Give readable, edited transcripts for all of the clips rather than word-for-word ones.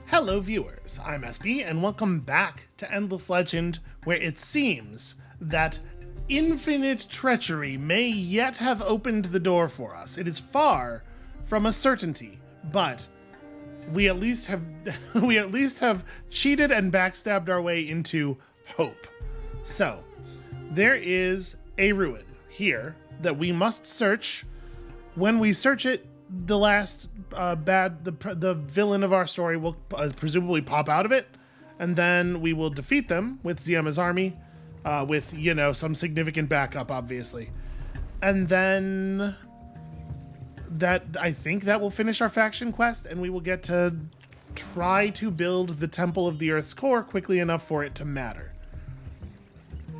Hello viewers, I'm SB and welcome back to Endless Legend, where it seems that infinite treachery may yet have opened the door for us. It is far from a certainty, but we at least have cheated and backstabbed our way into hope. So, there is a ruin here that we must search. When we search it, the last the villain of our story will presumably pop out of it, and then we will defeat them with Ziema's army, with, you know, some significant backup, obviously. And then I think that will finish our faction quest, and we will get to try to build the Temple of the Earth's Core quickly enough for it to matter.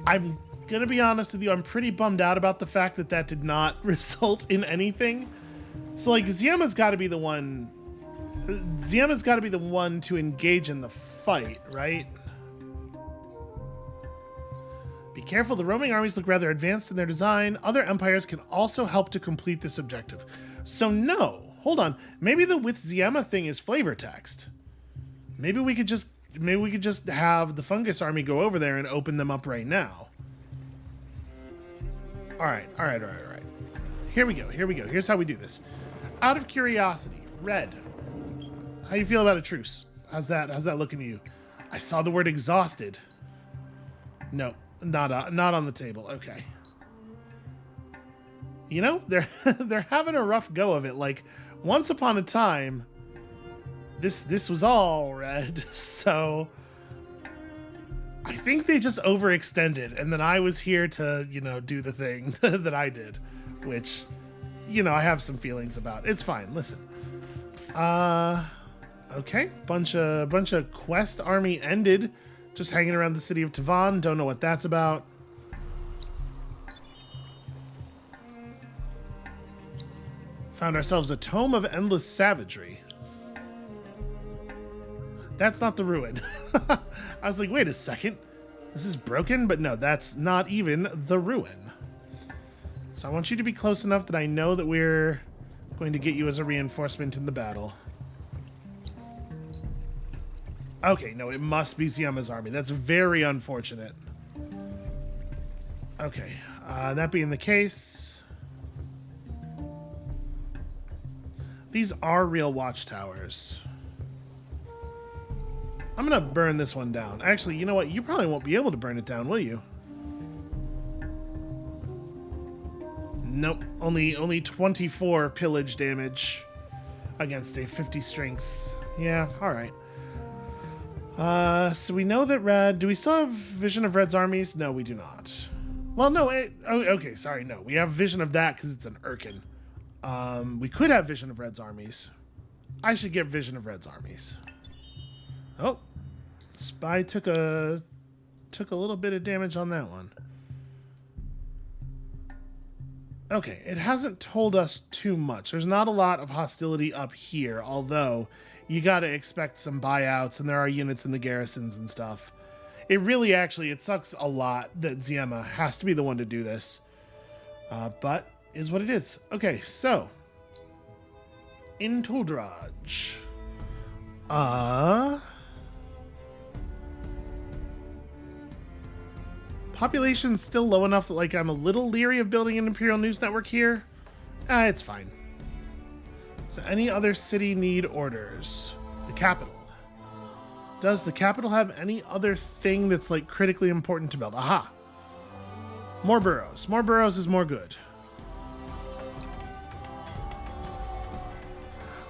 I'm gonna be honest with you, I'm pretty bummed out about the fact that did not result in anything. So, like, Ziema's got to be the one to engage in the fight, right? Be careful, the roaming armies look rather advanced in their design. Other empires can also help to complete this objective. So no, hold on. Maybe the with Ziema thing is flavor text. Maybe we could just have the fungus army go over there and open them up right now. All right. Here we go. Here's how we do this. Out of curiosity, Red, how you feel about a truce? How's that looking to you? I saw the word exhausted. No, not on the table. Okay. You know, they're having a rough go of it. Like, once upon a time, this was all Red. So I think they just overextended, and then I was here to, you know, do the thing that I did, which, you know, I have some feelings about. It's fine. Listen. Okay. Bunch of quest army ended. Just hanging around the city of Tavan. Don't know what that's about. Found ourselves a tome of endless savagery. That's not the ruin. I was like, wait a second. This is broken? But no, that's not even the ruin. So I want you to be close enough that I know that we're going to get you as a reinforcement in the battle. Okay, no, it must be Ziema's army. That's very unfortunate. Okay, that being the case, these are real watchtowers. I'm gonna burn this one down. Actually, you know what? You probably won't be able to burn it down, will you? Nope, only 24 pillage damage against a 50 strength. Yeah, all right. So we know that Red... Do we still have vision of Red's armies? No, we do not. Well, no, okay, sorry, no. We have vision of that because it's an Urkin. We could have vision of Red's armies. I should get vision of Red's armies. Oh, Spy took a little bit of damage on that one. Okay, it hasn't told us too much. There's not a lot of hostility up here, although you gotta expect some buyouts, and there are units in the garrisons and stuff. It really, actually, it sucks a lot that Ziema has to be the one to do this. But is what it is. Okay, so in Tuldraj. Population's still low enough that, like, I'm a little leery of building an Imperial News Network here. It's fine. So any other city need orders? The capital. Does the capital have any other thing that's, like, critically important to build? Aha! More boroughs. More boroughs is more good.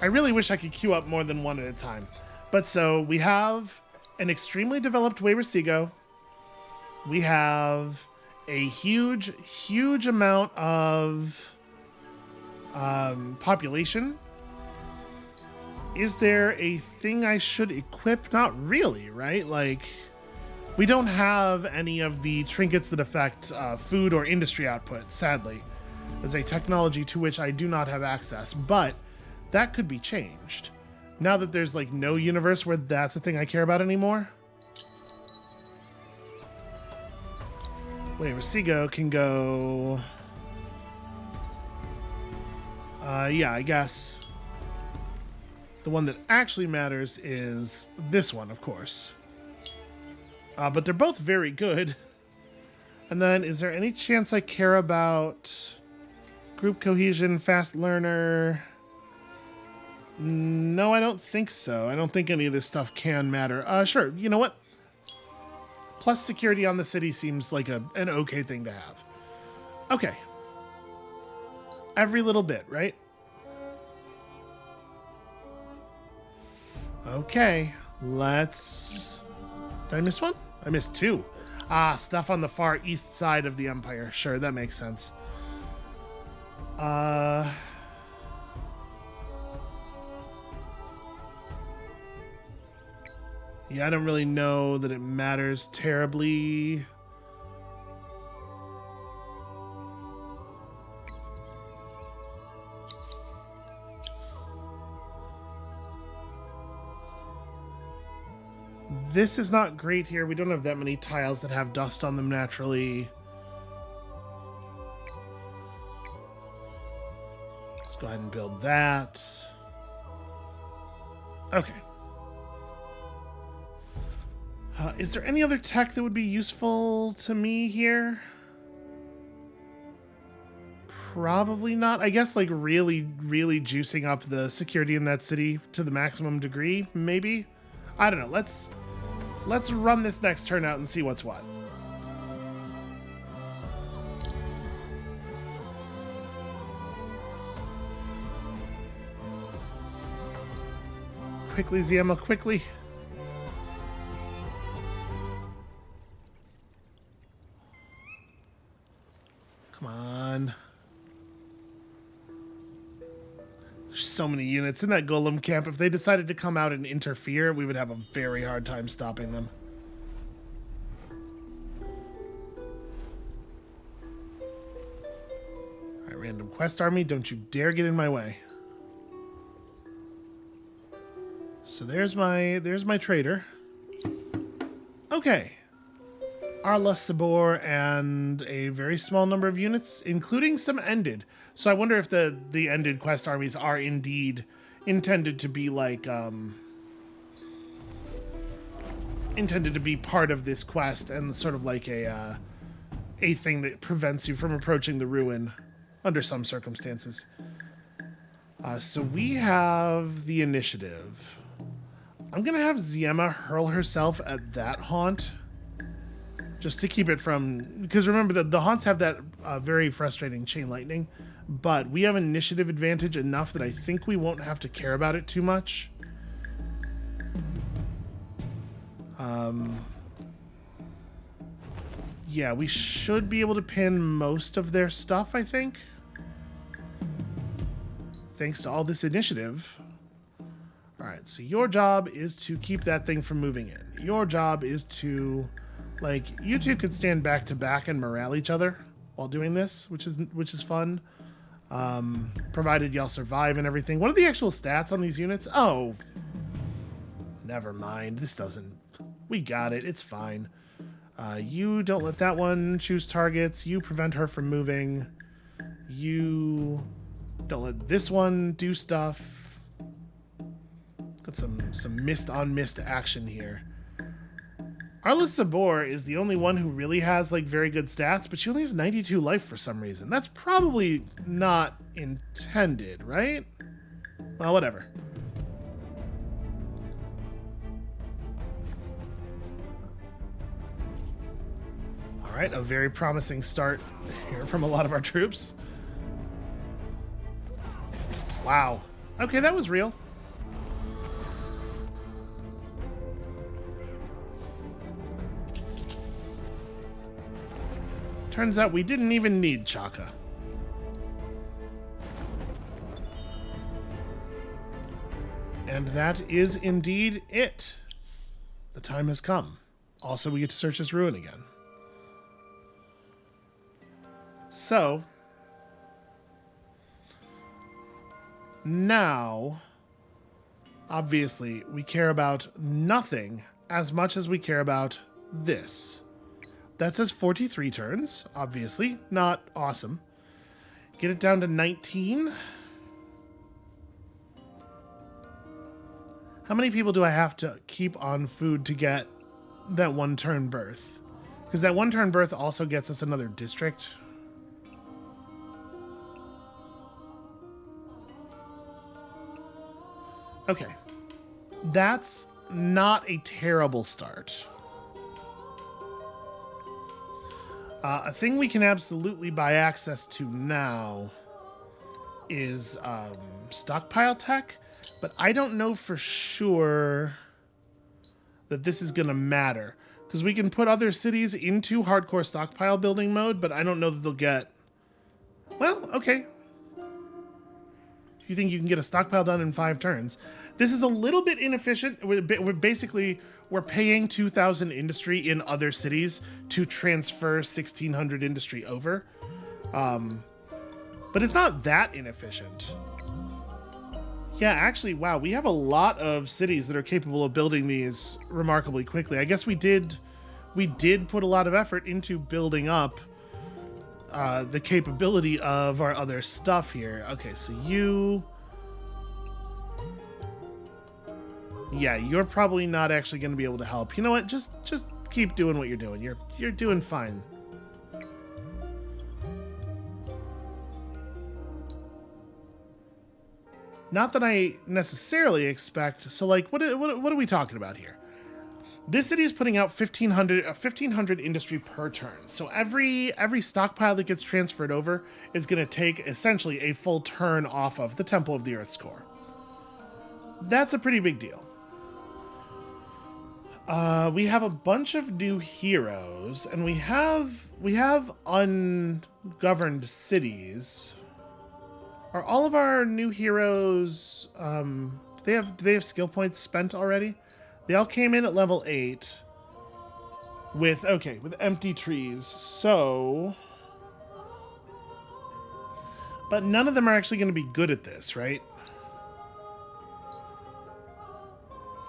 I really wish I could queue up more than one at a time. But so we have an extremely developed Weyrasigo. We have a huge amount of population. Is there a thing I should equip? Not really, right? Like, we don't have any of the trinkets that affect food or industry output, sadly. There's a technology to which I do not have access, but that could be changed. Now that there's, like, no universe where that's a thing I care about anymore. Wait, Weyrasigo can go... yeah, I guess. The one that actually matters is this one, of course. But they're both very good. And then, is there any chance I care about group cohesion, fast learner? No, I don't think so. I don't think any of this stuff can matter. Sure, you know what? Plus security on the city seems like an okay thing to have. Okay. Every little bit, right? Okay, let's... Did I miss one? I missed two. Stuff on the far east side of the Empire. Sure, that makes sense. Yeah, I don't really know that it matters terribly. This is not great here. We don't have that many tiles that have dust on them naturally. Let's go ahead and build that. Okay. Is there any other tech that would be useful to me here? Probably not. I guess like really juicing up the security in that city to the maximum degree, maybe? I don't know. Let's run this next turn out and see what's what. Quickly, Ziema, quickly. Come on. There's so many units in that golem camp. If they decided to come out and interfere, we would have a very hard time stopping them. All right, random quest army, don't you dare get in my way. So there's my trader. Okay. Arla Sabor and a very small number of units, including some ended. So I wonder if the ended quest armies are indeed intended to be like intended to be part of this quest and sort of like a thing that prevents you from approaching the ruin under some circumstances. So we have the initiative. I'm gonna have Ziema hurl herself at that haunt. Just to keep it from... Because remember, the haunts have that very frustrating chain lightning. But we have an initiative advantage enough that I think we won't have to care about it too much. Yeah, we should be able to pin most of their stuff, I think. Thanks to all this initiative. Alright, so your job is to keep that thing from moving in. Your job is to... Like, you two could stand back to back and morale each other while doing this, which is fun. Provided y'all survive and everything. What are the actual stats on these units? Oh, never mind. This doesn't... We got it. It's fine. You don't let that one choose targets. You prevent her from moving. You don't let this one do stuff. Got some missed on missed action here. Arla Sabor is the only one who really has like very good stats, but she only has 92 life for some reason. That's probably not intended, right? Well, whatever. All right, a very promising start here from a lot of our troops. Wow. Okay, that was real. Turns out we didn't even need Chaka. And that is indeed it. The time has come. Also, we get to search this ruin again. So, now, obviously, we care about nothing as much as we care about this. That says 43 turns, obviously. Not awesome. Get it down to 19. How many people do I have to keep on food to get that one turn birth? Because that one turn birth also gets us another district. Okay. That's not a terrible start. A thing we can absolutely buy access to now is stockpile tech, but I don't know for sure that this is going to matter, because we can put other cities into hardcore stockpile building mode, but I don't know that they'll get... Well, okay. You think you can get a stockpile done in 5 turns. This is a little bit inefficient. We're paying 2,000 industry in other cities to transfer 1,600 industry over. But it's not that inefficient. Yeah, actually, wow, we have a lot of cities that are capable of building these remarkably quickly. I guess we did put a lot of effort into building up the capability of our other stuff here. Okay, so you... Yeah, you're probably not actually going to be able to help. You know what? Just keep doing what you're doing. You're doing fine. Not that I necessarily expect. So, like, what are we talking about here? This city is putting out 1,500 industry per turn. So every stockpile that gets transferred over is going to take essentially a full turn off of the Temple of the Earth's core. That's a pretty big deal. We have a bunch of new heroes, and we have ungoverned cities. Are all of our new heroes, do they have skill points spent already? They all came in at level 8 with empty trees. So, but none of them are actually going to be good at this, right?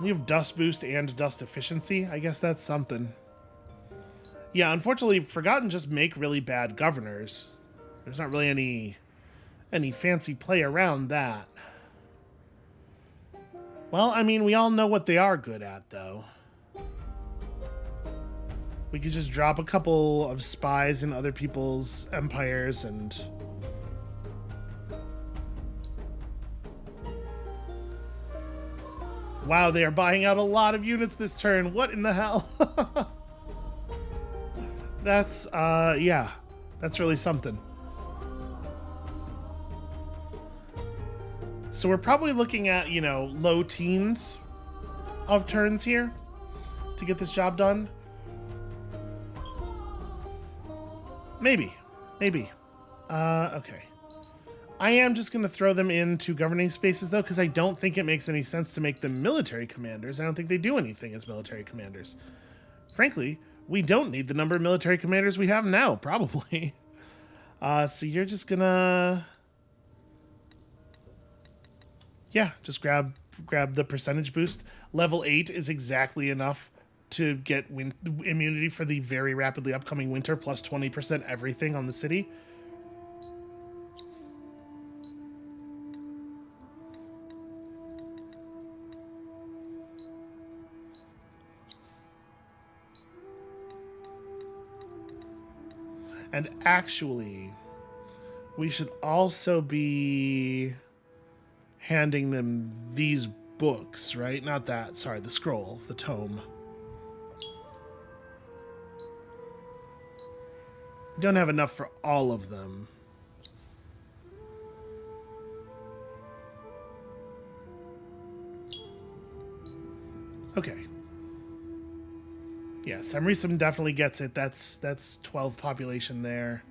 You have dust boost and dust efficiency. I guess that's something. Yeah, unfortunately, Forgotten just make really bad governors. There's not really any fancy play around that. Well, I mean, we all know what they are good at, though. We could just drop a couple of spies in other people's empires and... Wow, they are buying out a lot of units this turn. What in the hell? That's, yeah. That's really something. So we're probably looking at, you know, low teens of turns here to get this job done. Maybe. Okay. I am just going to throw them into governing spaces, though, because I don't think it makes any sense to make them military commanders. I don't think they do anything as military commanders. Frankly, we don't need the number of military commanders we have now, probably. So you're just going to... Yeah, just grab the percentage boost. Level 8 is exactly enough to get immunity for the very rapidly upcoming winter, plus 20% everything on the city. And actually, we should also be handing them these books, right? Not that, sorry, the scroll, the tome. Don't have enough for all of them. Okay. Yeah, Semrisum definitely gets it. That's 12 population there.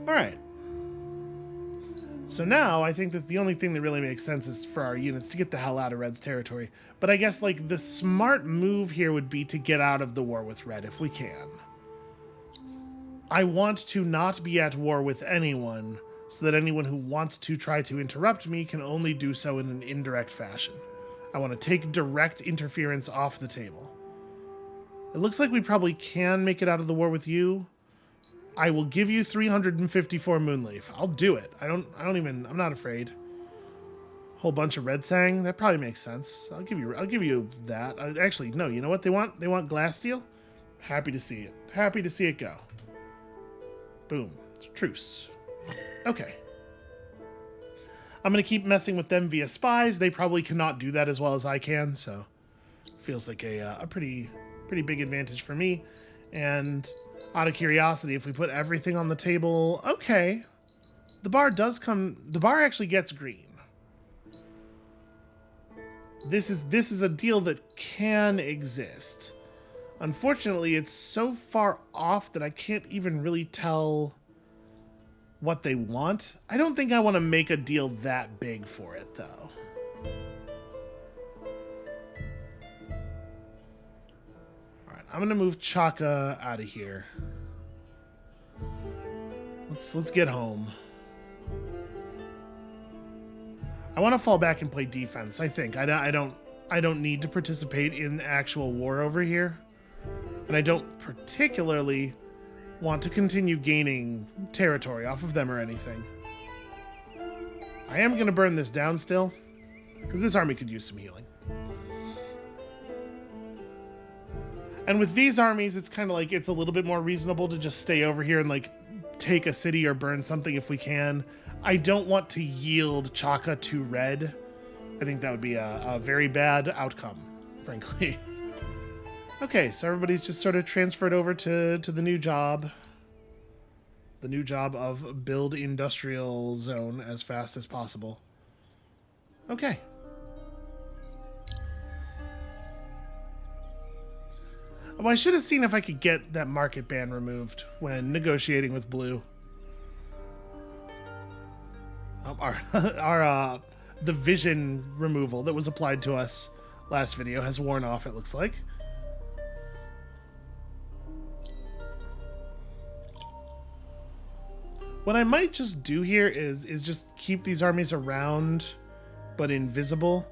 All right. So now I think that the only thing that really makes sense is for our units to get the hell out of Red's territory. But I guess, like, the smart move here would be to get out of the war with Red if we can. I want to not be at war with anyone, so that anyone who wants to try to interrupt me can only do so in an indirect fashion. I want to take direct interference off the table. It looks like we probably can make it out of the war with you. I will give you 354 Moonleaf. I'll do it. I'm not afraid. Whole bunch of red sang. That probably makes sense. I'll give you that. Actually, no. You know what they want? They want glass steel. Happy to see it. Happy to see it go. Boom. It's a truce. Okay. I'm gonna keep messing with them via spies. They probably cannot do that as well as I can, so feels like a pretty big advantage for me. And out of curiosity, if we put everything on the table, okay, the bar actually gets green. This is a deal that can exist. Unfortunately, it's so far off that I can't even really tell what they want. I don't think I want to make a deal that big for it, though. Alright, I'm gonna move Chaka out of here. Let's get home. I want to fall back and play defense, I think. I don't need to participate in actual war over here. And I don't particularly want to continue gaining territory off of them or anything. I am going to burn this down still, because this army could use some healing. And with these armies, it's kind of like it's a little bit more reasonable to just stay over here and like take a city or burn something if we can. I don't want to yield Chaka to red. I think that would be a very bad outcome, frankly. Okay, so everybody's just sort of transferred over to the new job. The new job of build industrial zone as fast as possible. Okay. Oh, I should have seen if I could get that market ban removed when negotiating with Blue. The vision removal that was applied to us last video has worn off, it looks like. What I might just do here is just keep these armies around, but invisible,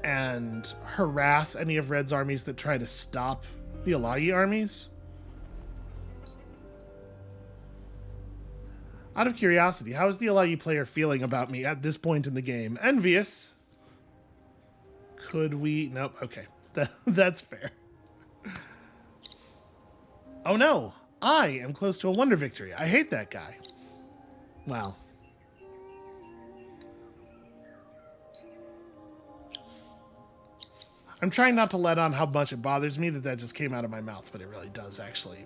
and harass any of Red's armies that try to stop the Alayi armies. Out of curiosity, how is the Alayi player feeling about me at this point in the game? Envious. Could we? Nope. Okay. That's fair. Oh no. I am close to a wonder victory. I hate that guy. Wow. I'm trying not to let on how much it bothers me that just came out of my mouth, but it really does actually.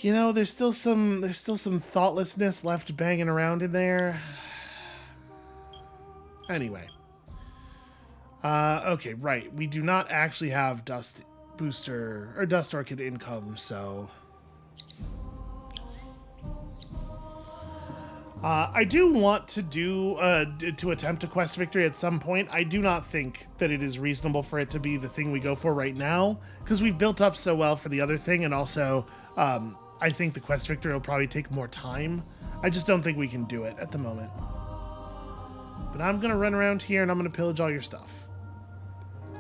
You know, there's still some thoughtlessness left banging around in there. Anyway. Okay, right. We do not actually have Dust Booster or Dust Orchid income, so I do want to to attempt a quest victory at some point. I do not think that it is reasonable for it to be the thing we go for right now, because we've built up so well for the other thing, and also I think the quest victory will probably take more time. I just don't think we can do it at the moment. But I'm going to run around here and I'm going to pillage all your stuff.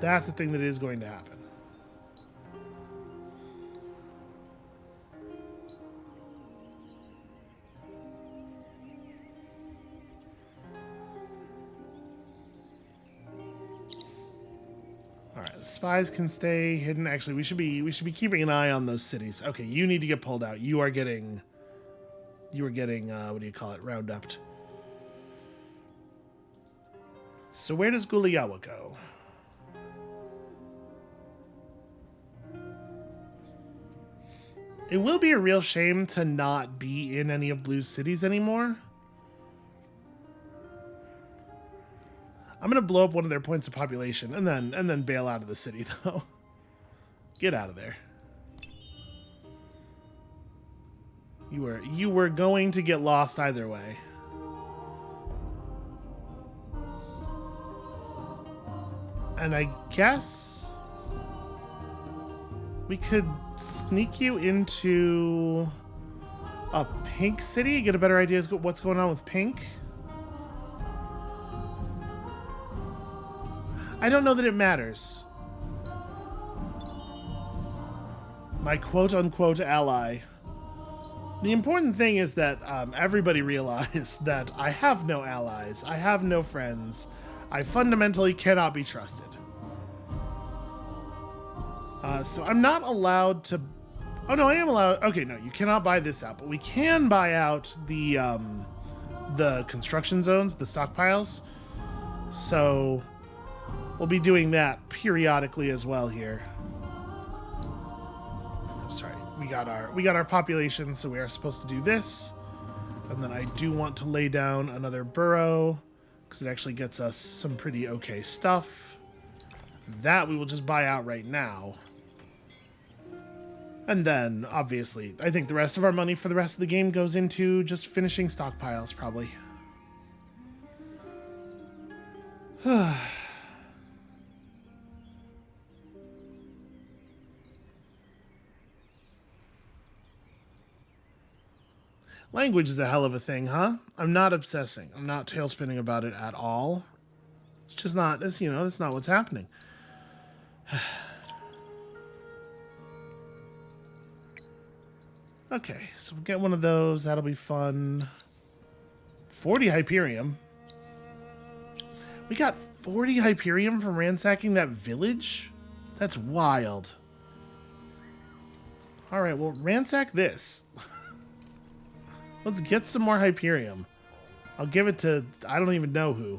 That's the thing that is going to happen. Spies can stay hidden. Actually, we should be keeping an eye on those cities. Okay, you need to get pulled out. You are getting what do you call it? Round up. So where does Guliyawa go? It will be a real shame to not be in any of Blue's cities anymore. I'm gonna blow up one of their points of population and then bail out of the city, though. Get out of there. You were going to get lost either way. And I guess we could sneak you into a pink city, get a better idea of what's going on with pink. I don't know that it matters. My quote-unquote ally The important thing is that everybody realize that I have no allies, I have no friends, I fundamentally cannot be trusted. So I'm not allowed to... Oh no, I am allowed... Okay, no, you cannot buy this out, but we can buy out the construction zones, the stockpiles. So we'll be doing that periodically as well here. Sorry, we got our population, so we are supposed to do this. And then I do want to lay down another burrow because it actually gets us some pretty okay stuff. That we will just buy out right now. And then, obviously, I think the rest of our money for the rest of the game goes into just finishing stockpiles, probably. Language is a hell of a thing, huh? I'm not obsessing. I'm not tailspinning about it at all. It's just not, that's not what's happening. Okay, so we'll get one of those. That'll be fun. 40 Hyperium. We got 40 Hyperium from ransacking that village? That's wild. Alright, well, ransack this. Let's get some more Hyperium. I'll give it to... I don't even know who.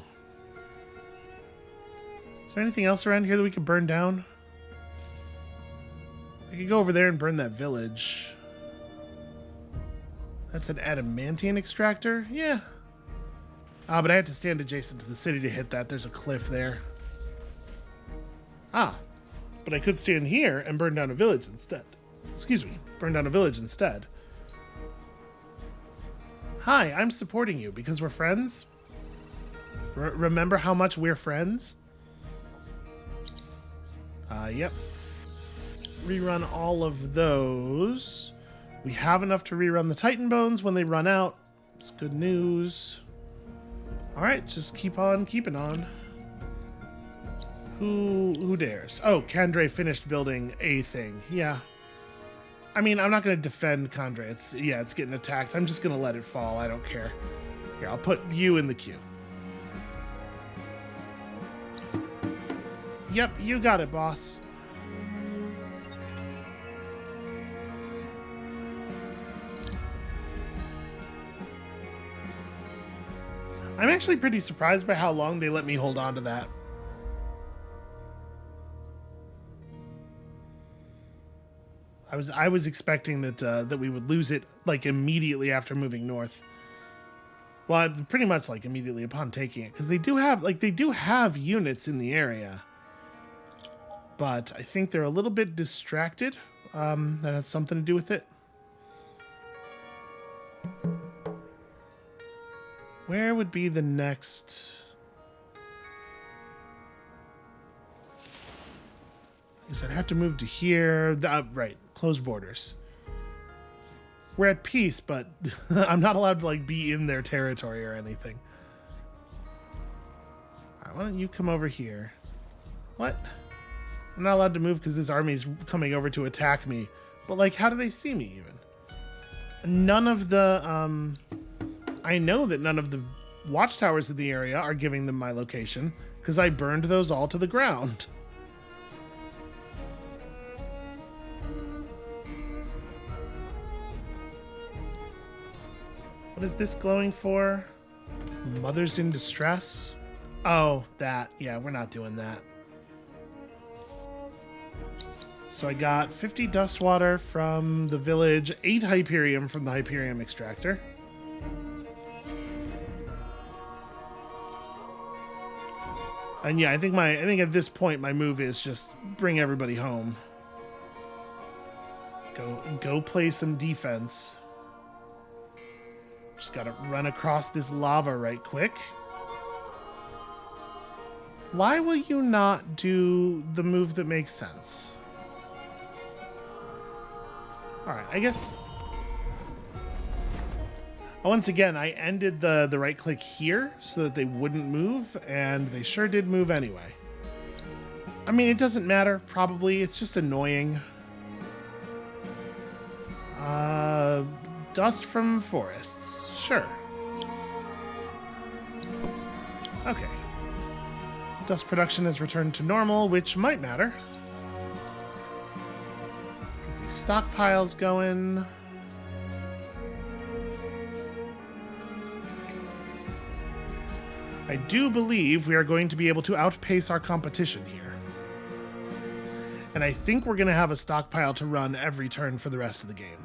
Is there anything else around here that we could burn down? I could go over there and burn that village. That's an adamantine extractor? Yeah. But I have to stand adjacent to the city to hit that. There's a cliff there. But I could stand here and burn down a village instead. Excuse me, burn down a village instead. Hi, I'm supporting you because we're friends. Remember how much we're friends? Yep. Rerun all of those. We have enough to rerun the Titan Bones when they run out. It's good news. Alright, just keep on keeping on. Who dares? Oh, Kandre finished building a thing. Yeah. I mean, I'm not going to defend Kandre. It's getting attacked. I'm just going to let it fall. I don't care. Here, I'll put you in the queue. Yep, you got it, boss. I'm actually pretty surprised by how long they let me hold on to that. I was expecting that we would lose it like immediately after moving north. Well, pretty much like immediately upon taking it, because they do have units in the area, but I think they're a little bit distracted. That has something to do with it. Where would be the next? I guess I'd have to move to here. Right, closed borders. We're at peace, but I'm not allowed to like be in their territory or anything. All right, why don't you come over here? What? I'm not allowed to move because this army's coming over to attack me. But like, how do they see me even? None of the I know that none of the watchtowers in the area are giving them my location because I burned those all to the ground. What is this glowing for? Mothers in distress? Oh, that. Yeah, we're not doing that. So I got 50 dust water from the village, 8 Hyperium from the Hyperium extractor. And yeah, I think at this point my move is just bring everybody home. Go play some defense. Just gotta run across this lava right quick. Why will you not do the move that makes sense? Alright, I guess... Once again, I ended the right click here so that they wouldn't move, and they sure did move anyway. I mean, it doesn't matter, probably. It's just annoying. Dust from forests. Sure. Okay. Dust production has returned to normal, which might matter. Get these stockpiles going. I do believe we are going to be able to outpace our competition here. And I think we're going to have a stockpile to run every turn for the rest of the game.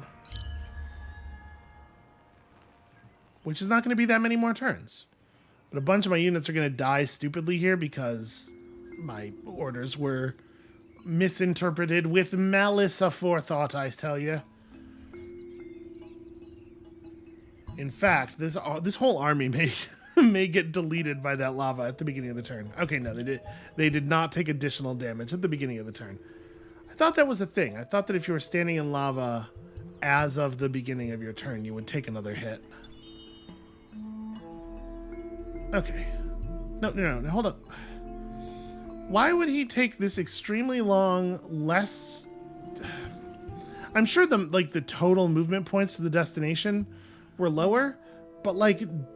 Which is not going to be that many more turns. But a bunch of my units are going to die stupidly here because my orders were misinterpreted with malice aforethought, I tell you. In fact, this whole army may get deleted by that lava at the beginning of the turn. Okay, no, they did not take additional damage at the beginning of the turn. I thought that was a thing. I thought that if you were standing in lava as of the beginning of your turn, you would take another hit. Okay. No, hold up. Why would he take this extremely long, less... I'm sure the total movement points to the destination were lower, but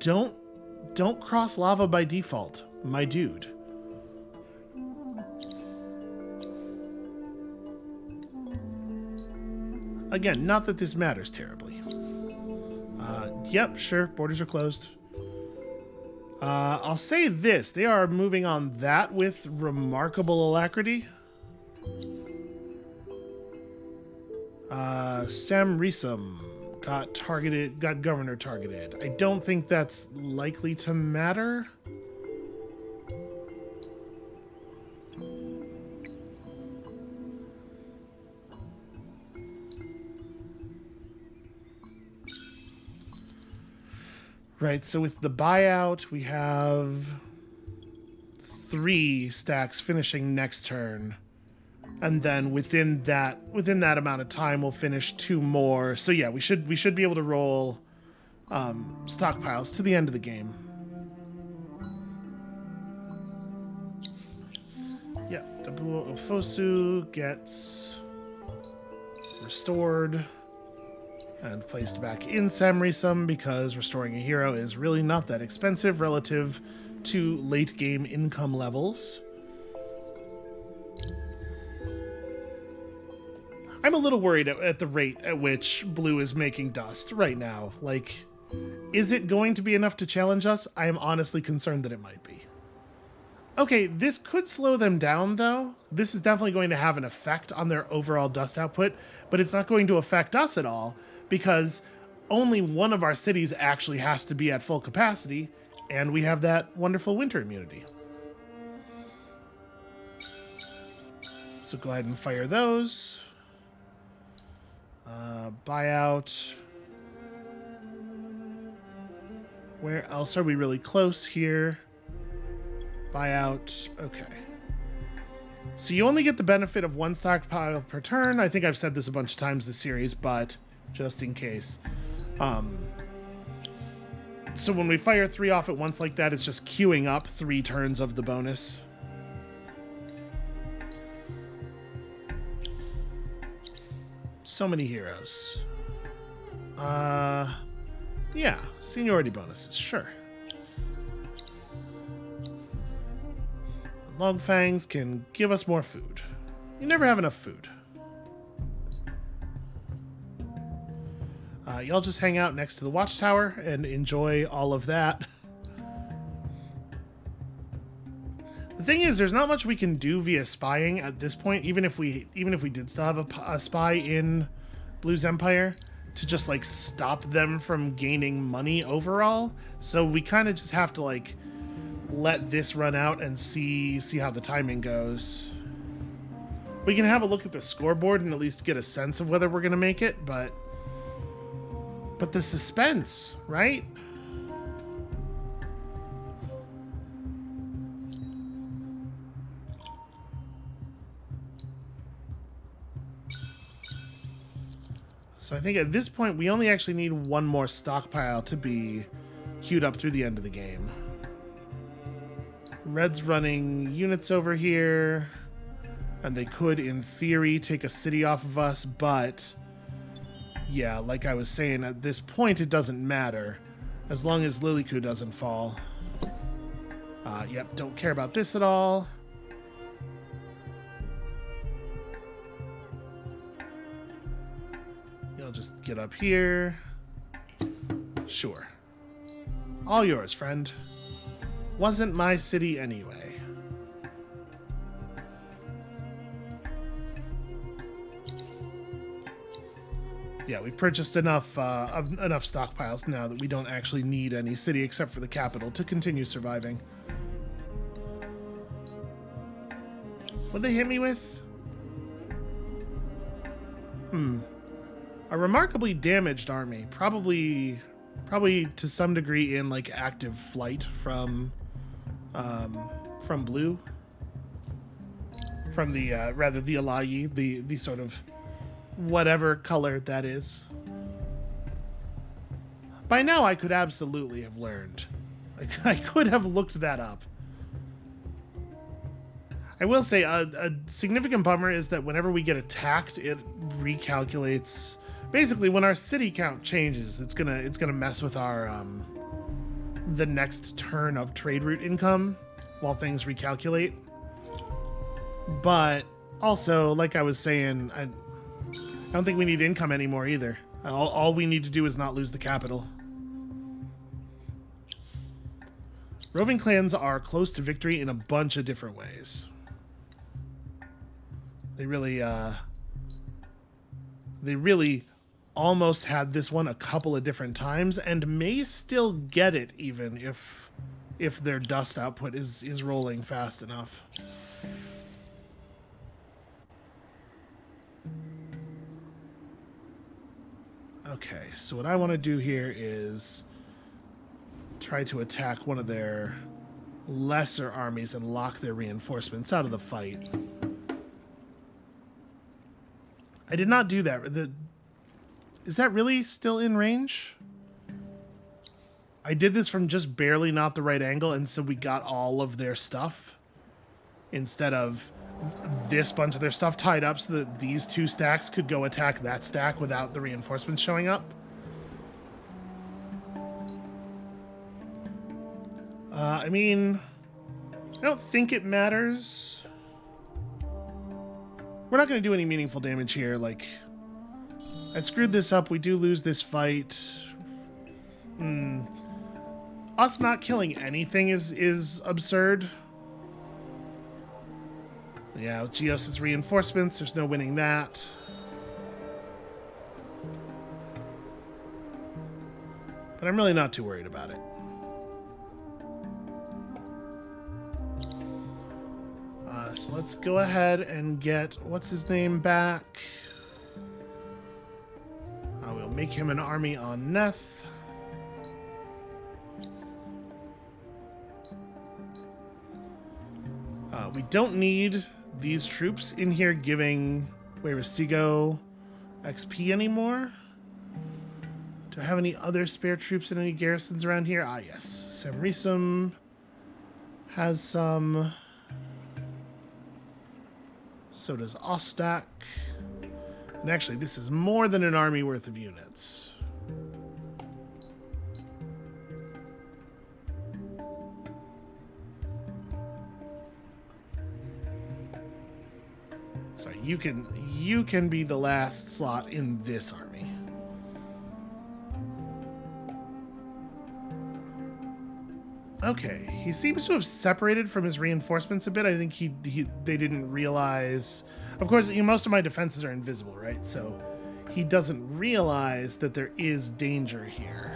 don't cross lava by default, my dude. Again, not that this matters terribly. Yep, sure, borders are closed. I'll say this, they are moving on that with remarkable alacrity. Sam Risum got governor targeted. I don't think that's likely to matter. Right, so with the buyout, we have 3 stacks finishing next turn. And then within that amount of time, we'll finish 2 more. So yeah, we should be able to roll stockpiles to the end of the game. Yeah, Dabuo Ofosu gets restored and placed back in Samrisum because restoring a hero is really not that expensive relative to late game income levels. I'm a little worried at the rate at which Blue is making dust right now. Is it going to be enough to challenge us? I am honestly concerned that it might be. Okay, this could slow them down, though. This is definitely going to have an effect on their overall dust output, but it's not going to affect us at all because only one of our cities actually has to be at full capacity, and we have that wonderful winter immunity. So go ahead and fire those. Buyout. Where else are we really close here? Buyout. Okay. So you only get the benefit of 1 stockpile per turn. I think I've said this a bunch of times this series, but just in case. So when we fire 3 off at once like that, it's just queuing up 3 turns of the bonus. So many heroes. Yeah, seniority bonuses, sure. Logfangs can give us more food. You never have enough food. Y'all just hang out next to the watchtower and enjoy all of that. The thing is, there's not much we can do via spying at this point, even if we did still have a spy in Blue's Empire, to just stop them from gaining money overall. So we kind of just have to let this run out and see how the timing goes. We can have a look at the scoreboard and at least get a sense of whether we're gonna make it, but the suspense, right? So I think at this point, we only actually need 1 more stockpile to be queued up through the end of the game. Red's running units over here, and they could, in theory, take a city off of us, but Yeah, like I was saying, at this point it doesn't matter. As long as Lilyku doesn't fall. Yep, don't care about this at all. You'll just get up here. Sure. All yours, friend. Wasn't my city anyway. Yeah, we've purchased enough stockpiles now that we don't actually need any city except for the capital to continue surviving. What'd they hit me with? A remarkably damaged army. Probably to some degree in like active flight from blue. From the rather the Alayi, the sort of whatever color that is. By now I could absolutely have learned. I could have looked that up. I will say a significant bummer is that whenever we get attacked, it recalculates. Basically, when our city count changes, it's gonna mess with our the next turn of trade route income while things recalculate. But also, like I was saying, I don't think we need income anymore either. All we need to do is not lose the capital. Roving clans are close to victory in a bunch of different ways. They really almost had this one a couple of different times and may still get it even if their dust output is rolling fast enough. Okay, so what I want to do here is try to attack one of their lesser armies and lock their reinforcements out of the fight. I did not do that. Is that really still in range? I did this from just barely not the right angle, and so we got all of their stuff instead of this bunch of their stuff tied up so that these two stacks could go attack that stack without the reinforcements showing up. I mean, I don't think it matters. We're not going to do any meaningful damage here. Like, I screwed this up. We do lose this fight. Us not killing anything is absurd. Yeah, with Geos' reinforcements, there's no winning that. But I'm really not too worried about it. So let's go ahead and get, what's his name, back. We'll make him an army on Neth. We don't need these troops in here giving Weirasigo XP anymore. Do I have any other spare troops in any garrisons around here? Ah, yes. Samrisum has some. So does Ostak. And actually, this is more than an army worth of units. So you can be the last slot in this army. Okay, he seems to have separated from his reinforcements a bit. I think they didn't realize. Of course, most of my defenses are invisible, right? So he doesn't realize that there is danger here.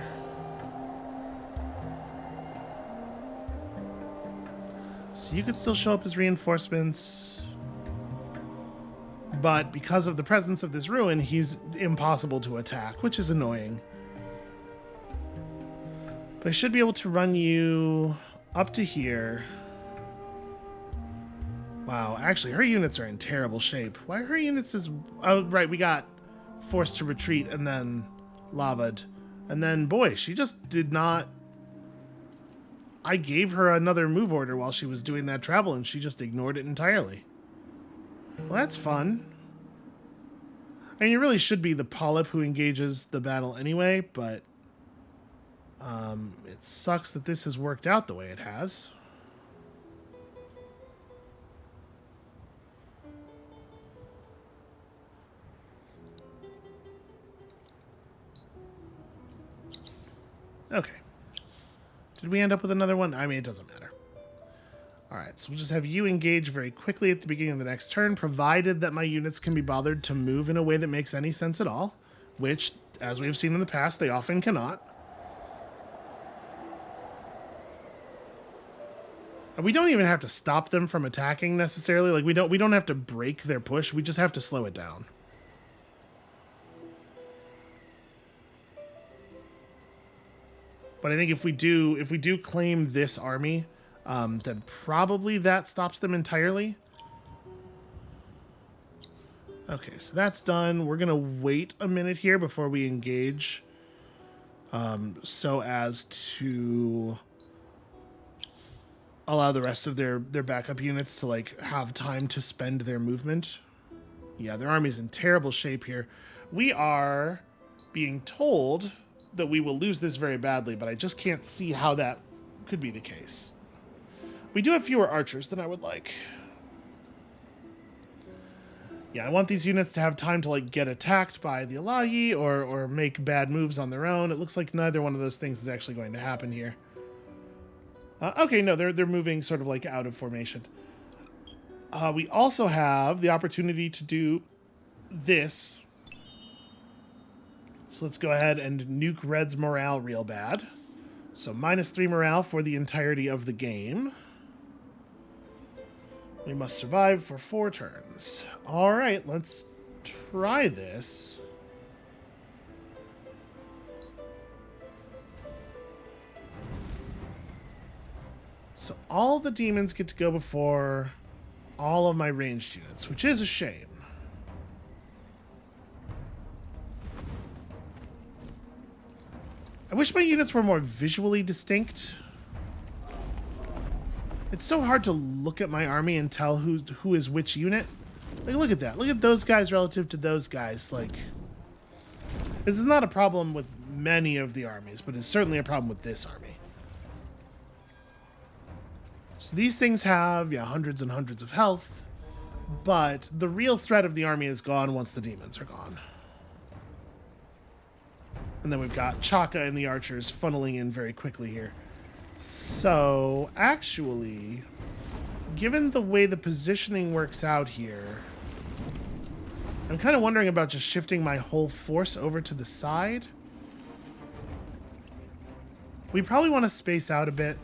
So you could still show up as reinforcements, but because of the presence of this ruin, he's impossible to attack, which is annoying. But I should be able to run you up to here. Wow, actually, her units are in terrible shape. Why are her units is... Oh, right, we got forced to retreat and then lava'd. And then, boy, she just did not... I gave her another move order while she was doing that travel, and she just ignored it entirely. Well, that's fun. I mean, it really should be the polyp who engages the battle anyway, but it sucks that this has worked out the way it has. Okay. Did we end up with another one? I mean, it doesn't matter. All right, so we'll just have you engage very quickly at the beginning of the next turn, provided that my units can be bothered to move in a way that makes any sense at all, which, as we have seen in the past, they often cannot. And we don't even have to stop them from attacking necessarily. Like we don't have to break their push. We just have to slow it down. But I think if we do claim this army, then probably that stops them entirely. Okay, so that's done. We're gonna wait a minute here before we engage, so as to allow the rest of their backup units to like have time to spend their movement. Yeah, their army's in terrible shape here. We are being told that we will lose this very badly, but I just can't see how that could be the case. We do have fewer archers than I would like. Yeah, I want these units to have time to like get attacked by the Alayi or make bad moves on their own. It looks like neither one of those things is actually going to happen here. Okay, no, they're moving sort of like out of formation. We also have the opportunity to do this. So let's go ahead and nuke Red's morale real bad. So -3 morale for the entirety of the game. We must survive for 4 turns. All right, let's try this. So all the demons get to go before all of my ranged units, which is a shame. I wish my units were more visually distinct. It's so hard to look at my army and tell who is which unit. Like, look at that. Look at those guys relative to those guys. Like, this is not a problem with many of the armies, but it's certainly a problem with this army. So these things have, yeah, hundreds and hundreds of health, but the real threat of the army is gone once the demons are gone. And then we've got Chaka and the archers funneling in very quickly here. So, actually, given the way the positioning works out here, I'm kind of wondering about just shifting my whole force over to the side. We probably want to space out a bit.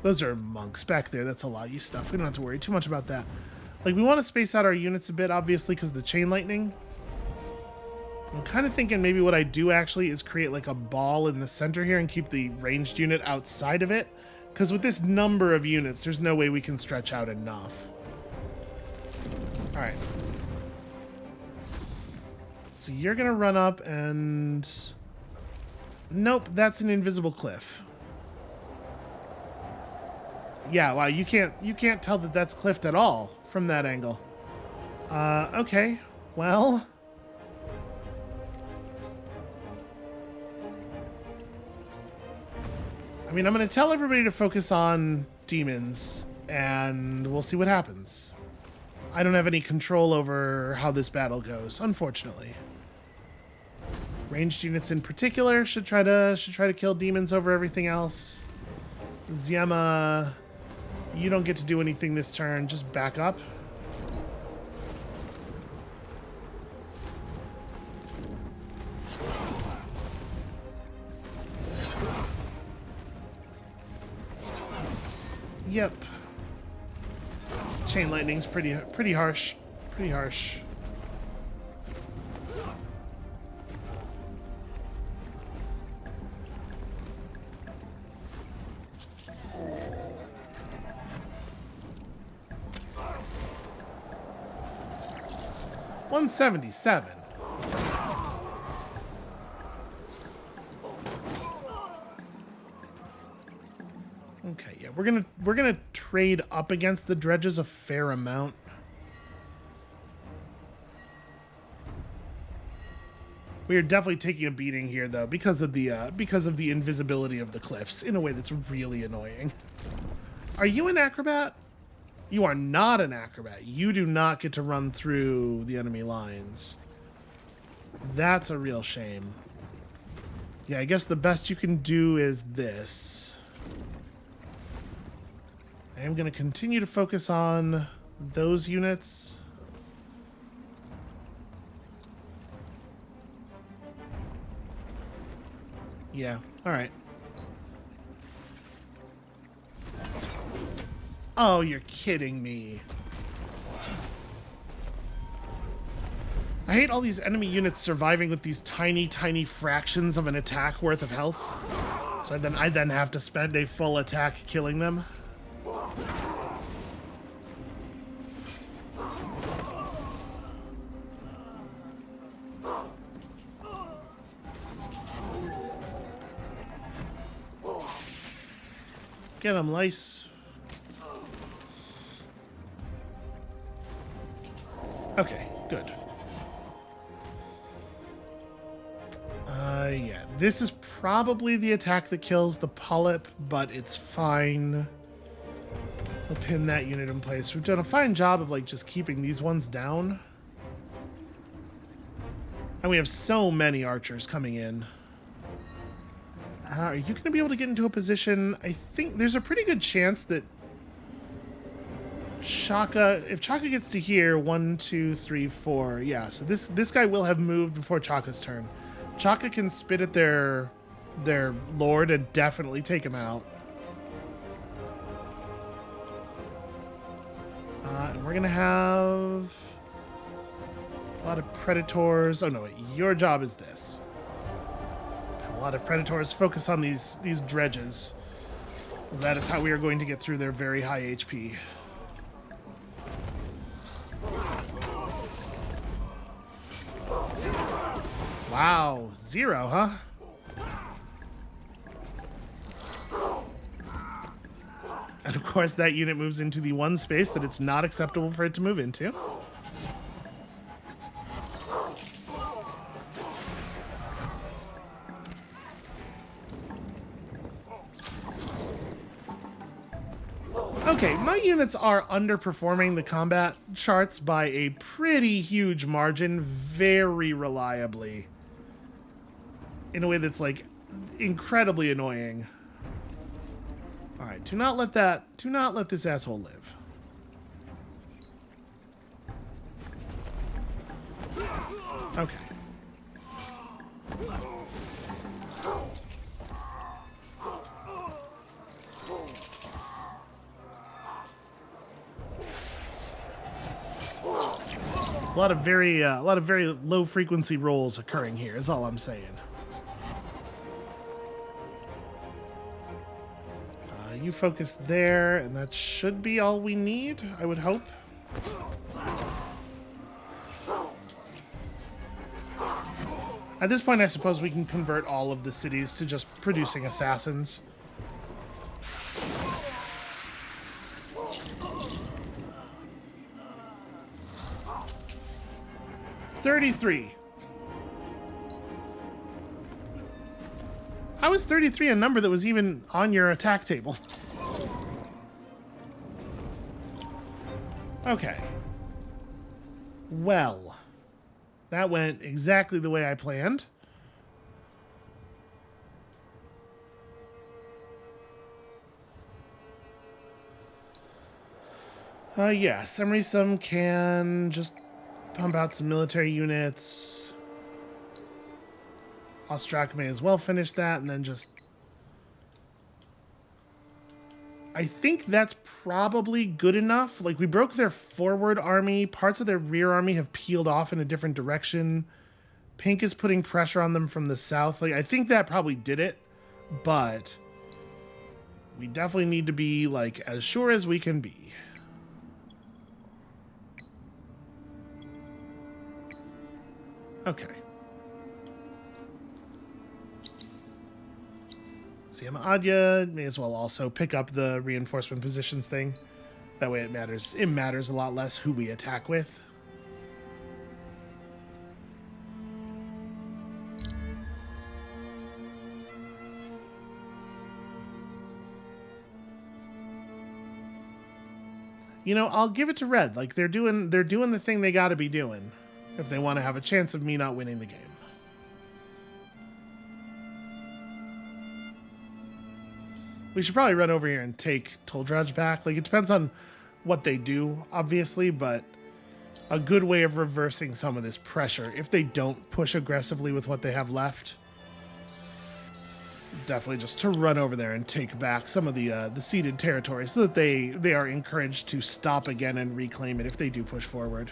Those are monks back there. That's a lot of stuff. We don't have to worry too much about that. Like, we want to space out our units a bit, obviously, because of the chain lightning. I'm kind of thinking maybe what I do actually is create like a ball in the center here and keep the ranged unit outside of it. Because with this number of units, there's no way we can stretch out enough. All right. So you're going to run up and... Nope, that's an invisible cliff. Yeah, wow, you can't tell that that's cliffed at all from that angle. Okay, well... I mean, I'm going to tell everybody to focus on demons, and we'll see what happens. I don't have any control over how this battle goes, unfortunately. Ranged units in particular should try to kill demons over everything else. Ziema, you don't get to do anything this turn. Just back up. Yep. Chain lightning's pretty harsh. Pretty harsh. $177. Okay, yeah, we're gonna trade up against the dredges a fair amount. We are definitely taking a beating here, though, because of the invisibility of the cliffs in a way that's really annoying. Are you an acrobat? You are not an acrobat. You do not get to run through the enemy lines. That's a real shame. Yeah, I guess the best you can do is this. I am going to continue to focus on those units. Yeah, alright. Oh, you're kidding me. I hate all these enemy units surviving with these tiny, tiny fractions of an attack worth of health. So I then have to spend a full attack killing them. Get him, lice. Okay, good. Yeah, this is probably the attack that kills the polyp, but it's fine. We'll pin that unit in place. We've done a fine job of, like, just keeping these ones down. And we have so many archers coming in. Are you going to be able to get into a position? I think there's a pretty good chance that Chaka, if Chaka gets to here, 1, 2, 3, 4, yeah. So this guy will have moved before Chaka's turn. Chaka can spit at their lord and definitely take him out. And we're gonna have a lot of predators. Oh no, wait, your job is this. A lot of predators. Focus on these dredges. That is how we are going to get through their very high HP. Wow, 0, huh? And of course that unit moves into the one space that it's not acceptable for it to move into. Okay, my units are underperforming the combat charts by a pretty huge margin, very reliably. In a way that's, like, incredibly annoying. Alright, do not let this asshole live. Okay. A lot of very low frequency rolls occurring here is all I'm saying. You focus there, and that should be all we need, I would hope. At this point, I suppose we can convert all of the cities to just producing assassins. $33. How is 33 a number that was even on your attack table? Okay. Well, that went exactly the way I planned. Yeah, some can just pump out some military units. Ostrak may as well finish that, and then just... I think that's probably good enough. Like, we broke their forward army. Parts of their rear army have peeled off in a different direction. Pink is putting pressure on them from the south. Like, I think that probably did it, but we definitely need to be, like, as sure as we can be. Okay. Siama Adya may as well also pick up the reinforcement positions thing. That way it matters a lot less who we attack with. You know, I'll give it to red. Like, they're doing the thing they got to be doing if they want to have a chance of me not winning the game. We should probably run over here and take Tuldraj back. Like, it depends on what they do, obviously, but a good way of reversing some of this pressure, if they don't push aggressively with what they have left, definitely just to run over there and take back some of the ceded territory so that they are encouraged to stop again and reclaim it if they do push forward.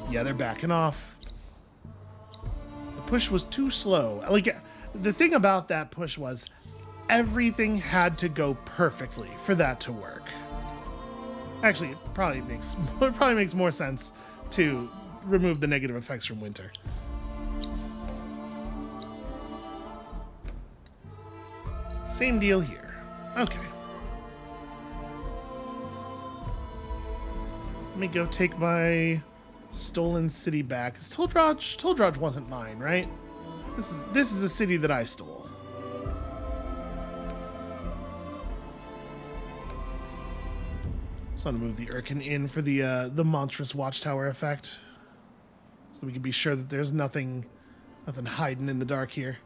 Yeah, they're backing off. The push was too slow. Like, the thing about that push was everything had to go perfectly for that to work. Actually, it probably makes more sense to remove the negative effects from winter. Same deal here. Okay. Let me go take my stolen city back. Tuldraj wasn't mine, right? This is a city that I stole. So I'm gonna move the Urkin in for the monstrous watchtower effect, so we can be sure that there's nothing hiding in the dark here.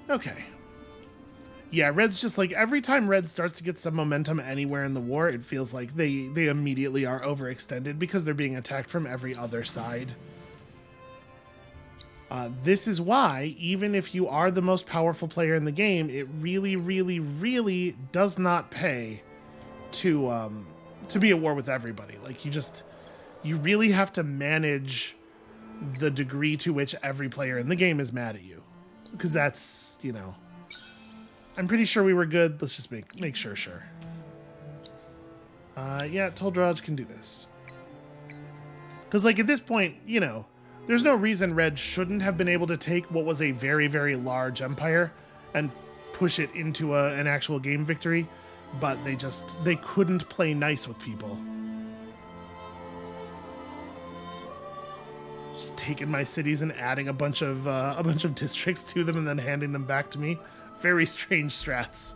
Okay. Yeah, red's just like, every time red starts to get some momentum anywhere in the war, it feels like they immediately are overextended because they're being attacked from every other side. This is why, even if you are the most powerful player in the game, it really, really, really does not pay to be at war with everybody. Like, you really have to manage the degree to which every player in the game is mad at you. Because that's, you know... I'm pretty sure we were good. Let's just make sure. Yeah, Tuldraj can do this. Because, like, at this point, you know, there's no reason red shouldn't have been able to take what was a very, very large empire and push it into an actual game victory. But they couldn't play nice with people. Just taking my cities and adding a bunch of districts to them and then handing them back to me. Very strange strats.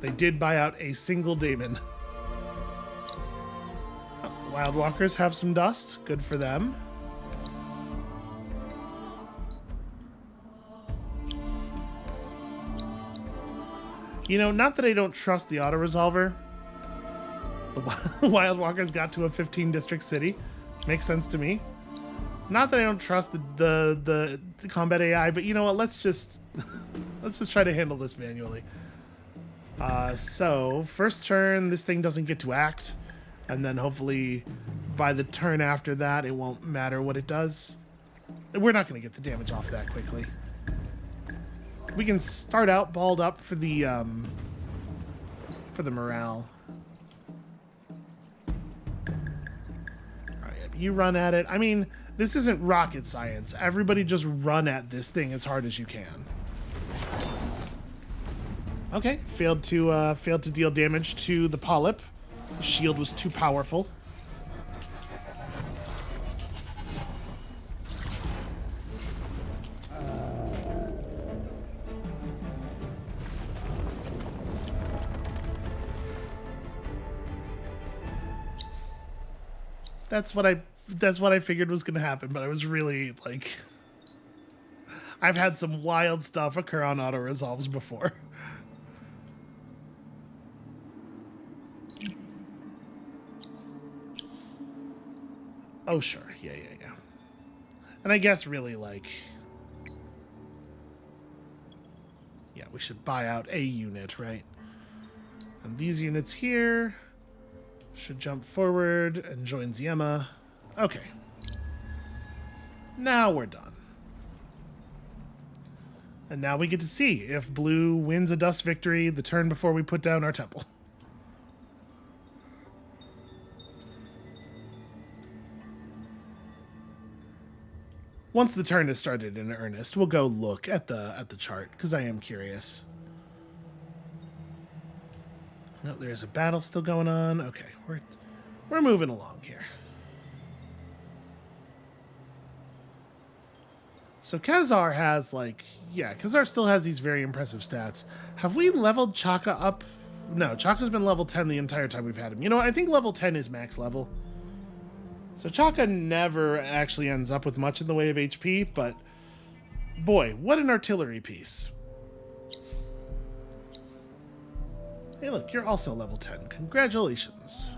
They did buy out a single daemon. Oh, the Wild Walkers have some dust. Good for them. You know, not that I don't trust the auto-resolver. The Wild Walkers got to a 15-district city. Makes sense to me. Not that I don't trust the combat AI, but you know what? Let's just try to handle this manually. So first turn, this thing doesn't get to act, and then hopefully by the turn after that, it won't matter what it does. We're not going to get the damage off that quickly. We can start out balled up for the morale. You run at it. I mean, this isn't rocket science. Everybody just run at this thing as hard as you can. Okay, failed to deal damage to the polyp. The shield was too powerful. That's what I figured was going to happen, but I was really, like... I've had some wild stuff occur on auto-resolves before. Oh, sure. Yeah. And I guess really, like... Yeah, we should buy out a unit, right? And these units here... should jump forward and join Ziema. Okay. Now we're done. And now we get to see if blue wins a dust victory the turn before we put down our temple. Once the turn has started in earnest, we'll go look at the chart, because I am curious. No, there's a battle still going on. Okay, we're moving along here. So Khazar has, like, yeah, Khazar still has these very impressive stats. Have we leveled Chaka up? No, Chaka's been level 10 the entire time we've had him. You know what? I think level 10 is max level. So Chaka never actually ends up with much in the way of HP, but boy, what an artillery piece. Hey, look, you're also level 10. Congratulations.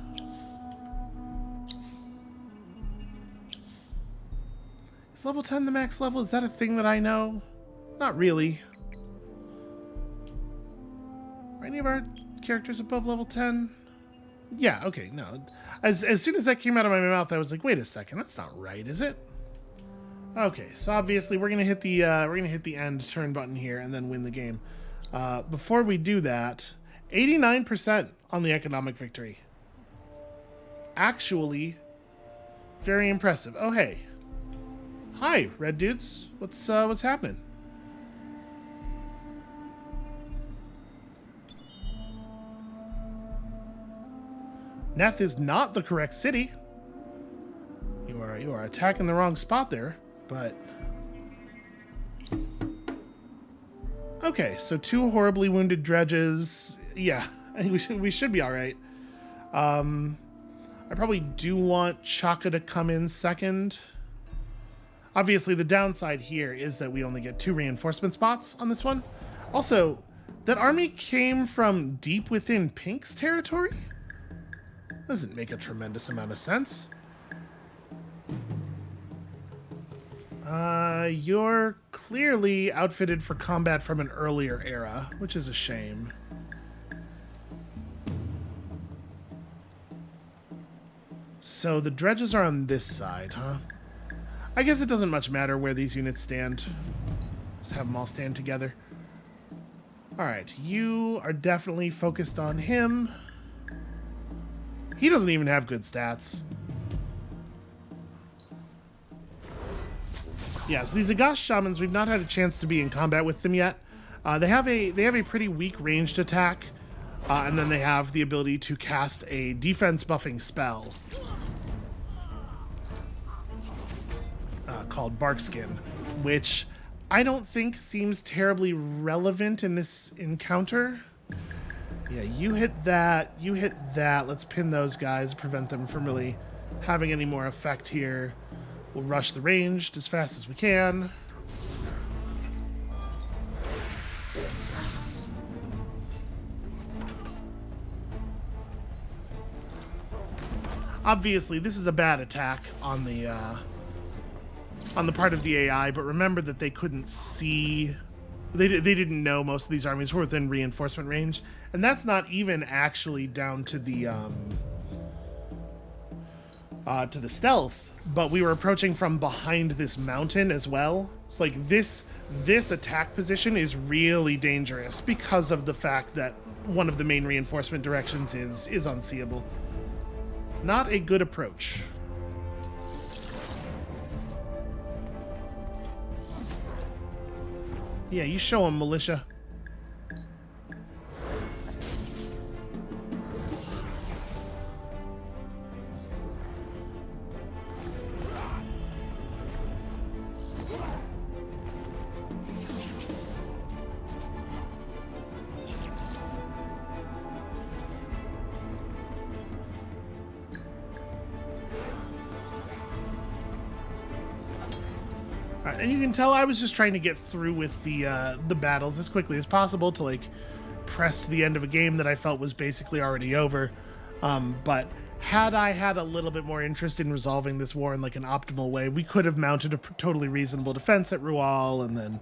Is level 10 the max level? Is that a thing that I know? Not really. Are any of our characters above level 10? Yeah, okay, no. As soon as that came out of my mouth, I was like, wait a second, that's not right, is it? Okay, so obviously we're gonna hit the end turn button here and then win the game. Before we do that, 89% on the economic victory. Actually, very impressive. Oh hey. Hi, red dudes. What's happening? Neth is not the correct city. You are attacking the wrong spot there, but okay, so 2 horribly wounded dredges. Yeah, I think we should be all right. I probably do want Chaka to come in second. Obviously, the downside here is that we only get 2 reinforcement spots on this one. Also, that army came from deep within Pink's territory? Doesn't make a tremendous amount of sense. You're clearly outfitted for combat from an earlier era, which is a shame. So the dredges are on this side, huh? I guess it doesn't much matter where these units stand. Just have them all stand together. Alright, you are definitely focused on him. He doesn't even have good stats. Yeah, so these Agash Shamans, we've not had a chance to be in combat with them yet. They have a pretty weak ranged attack, and then they have the ability to cast a defense buffing spell called Barkskin, which I don't think seems terribly relevant in this encounter. Yeah, you hit that, you hit that. Let's pin those guys, prevent them from really having any more effect here. We'll rush the ranged as fast as we can. Obviously, this is a bad attack on the part of the AI, but remember that they couldn't see. They didn't know most of these armies were within reinforcement range, and that's not even actually down to the stealth. But we were approaching from behind this mountain as well. So like this attack position is really dangerous because of the fact that one of the main reinforcement directions is unseeable. Not a good approach. Yeah, you show them, militia. And you can tell I was just trying to get through with the battles as quickly as possible to like press to the end of a game that I felt was basically already over. But had I had a little bit more interest in resolving this war in like an optimal way, we could have mounted a totally reasonable defense at Rual and then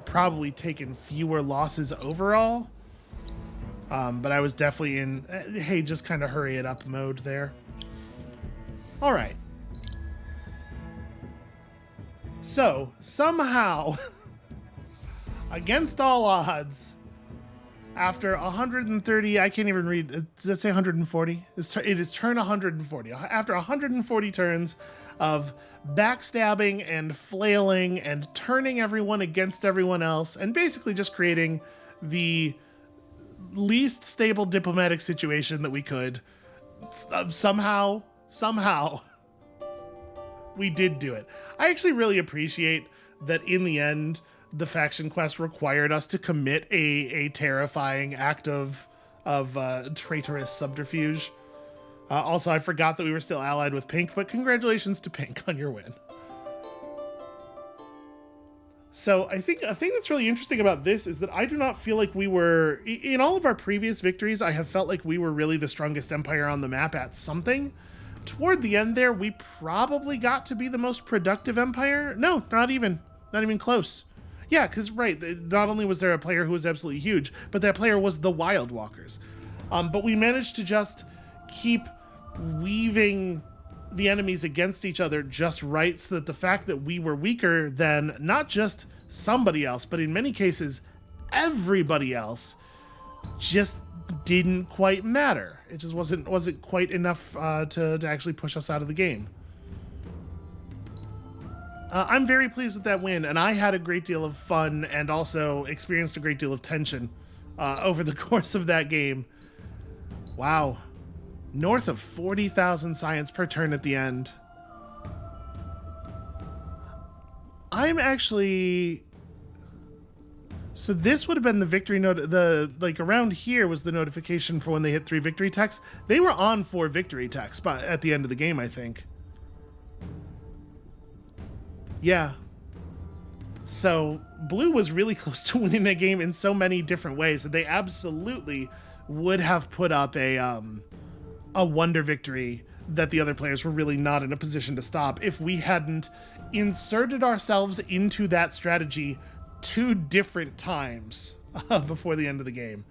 probably taken fewer losses overall. But I was definitely in, hey, just kind of hurry it up mode there. All right. So, somehow, against all odds, after 130, I can't even read, does that say 140? It is turn 140. After 140 turns, of backstabbing and flailing and turning everyone against everyone else and basically just creating the least stable diplomatic situation that we could. Somehow, we did do it. I actually really appreciate that in the end, the faction quest required us to commit a terrifying act of traitorous subterfuge. Also, I forgot that we were still allied with Pink, but congratulations to Pink on your win. So I think a thing that's really interesting about this is that I do not feel like we were, in all of our previous victories, I have felt like we were really the strongest empire on the map at something. Toward the end there, we probably got to be the most productive empire. No, not even close. Yeah, because, right, not only was there a player who was absolutely huge, but that player was the Wild Walkers. But we managed to just keep weaving the enemies against each other just right, so that the fact that we were weaker than not just somebody else, but in many cases, everybody else, just didn't quite matter. It just wasn't quite enough to actually push us out of the game. I'm very pleased with that win, and I had a great deal of fun and also experienced a great deal of tension over the course of that game. Wow. North of 40,000 science per turn at the end. I'm actually... So this would have been the victory note. Around here was the notification for when they hit 3 victory techs. They were on 4 victory techs at the end of the game, I think. Yeah. So Blue was really close to winning that game in so many different ways, and they absolutely would have put up a wonder victory that the other players were really not in a position to stop if we hadn't inserted ourselves into that strategy 2 different times before the end of the game.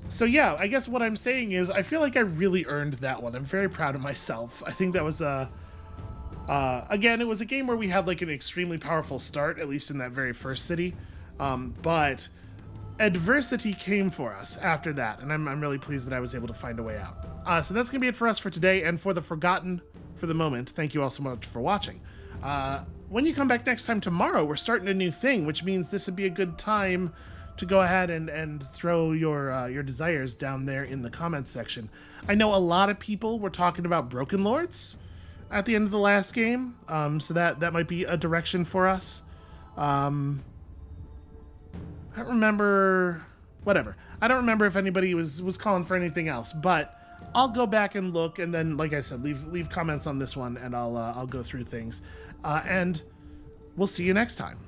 So yeah, I guess what I'm saying is I feel like I really earned that one. I'm very proud of myself. I think that was again, it was a game where we had like an extremely powerful start, at least in that very first city. But adversity came for us after that, and I'm really pleased that I was able to find a way out. So that's going to be it for us for today, and for the Forgotten for the moment. Thank you all so much for watching. When you come back next time tomorrow, we're starting a new thing, which means this would be a good time to go ahead and throw your desires down there in the comments section. I know a lot of people were talking about Broken Lords at the end of the last game, so that might be a direction for us. I don't remember, whatever. I don't remember if anybody was calling for anything else, but I'll go back and look, and then, like I said, leave comments on this one, and I'll go through things. And we'll see you next time.